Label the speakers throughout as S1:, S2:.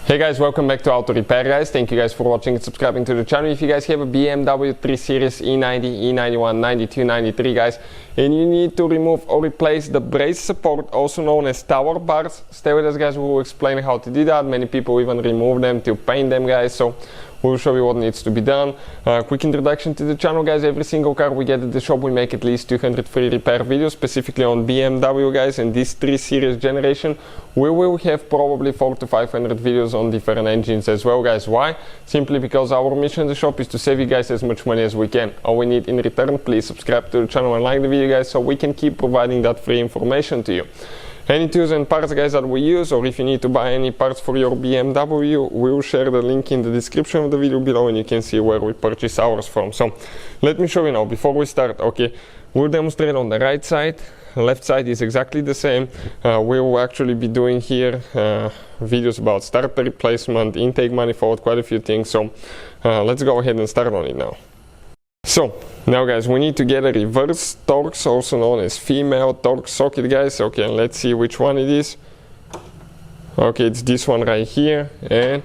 S1: Hey guys, welcome back to Auto Repair guys. Thank you guys for watching and subscribing to the channel. If you guys have a BMW 3 Series E90, E91, 92, 93 guys, and you need to remove or replace the brace support, also known as tower bars, stay with us guys, we will explain how to do that. Many people even remove them to paint them guys, so we'll show you what needs to be done. Quick introduction to the channel guys. Every single car we get at the shop, we make at least 200 free repair videos, specifically on BMW guys. And this 3 Series generation, we will have probably 400 to 500 videos on different engines as well guys. Why? Simply because our mission in the shop is to save you guys as much money as we can. All we need in return, please subscribe to the channel and like the video guys, so we can keep providing that free information to you. Any tools and parts guys that we use, or if you need to buy any parts for your BMW, we will share the link in the description of the video below, and you can see where we purchase ours from. So let me show you now before we start. Okay, we'll demonstrate on the right side. Left side is exactly the same. We will actually be doing here videos about starter replacement, intake manifold, quite a few things. So let's go ahead and start on it now. So now guys, we need to get a reverse Torx, also known as female Torx socket guys. Okay, let's see which one it is. Okay, it's this one right here, and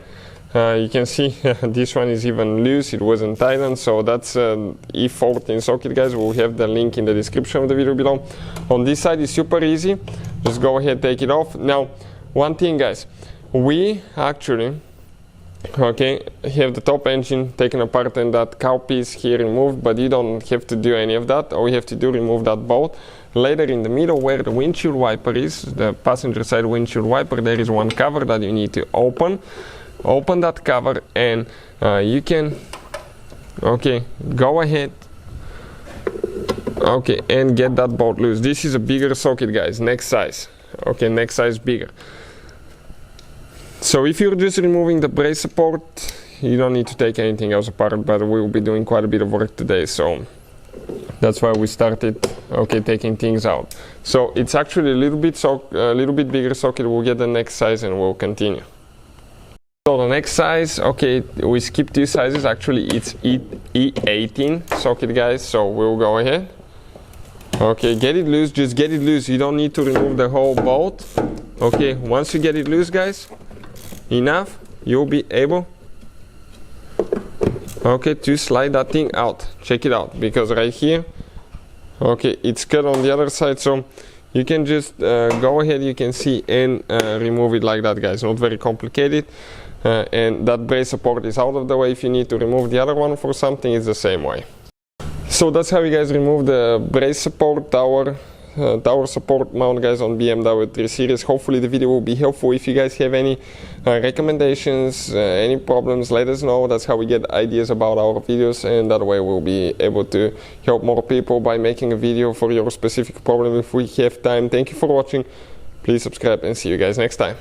S1: you can see this one is even loose, it wasn't tightened, so that's E14 socket guys. We'll have the link in the description of the video below. On this side is super easy, just go ahead, take it off. Now one thing guys, we actually have the top engine taken apart and that cow piece here removed, but you don't have to do any of that. All you have to do, remove that bolt. Later in the middle where the windshield wiper is, the passenger side windshield wiper, there is one cover that you need to open that cover, and you can go ahead and get that bolt loose. This is a bigger socket guys, next size. Next size bigger. So if you're just removing the brace support, you don't need to take anything else apart, but we will be doing quite a bit of work today, so that's why we started taking things out. So it's actually a little bit bigger socket. We'll get the next size and we'll continue. So the next size, we skipped two sizes. Actually it's E18 socket guys, so we'll go ahead. Get it loose, just get it loose. You don't need to remove the whole bolt. Once you get it loose guys, enough, you'll be able to slide that thing out. Check it out, because right here it's cut on the other side, so you can just go ahead, you can see, and remove it like that guys. Not very complicated, and that brace support is out of the way. If you need to remove the other one for something, it's the same way. So that's how you guys remove the brace support tower support mount guys on BMW 3 Series. Hopefully the video will be helpful. If you guys have any recommendations, any problems, let us know. That's how we get ideas about our videos, and that way we'll be able to help more people by making a video for your specific problem if we have time. Thank you for watching. Please subscribe and see you guys next time.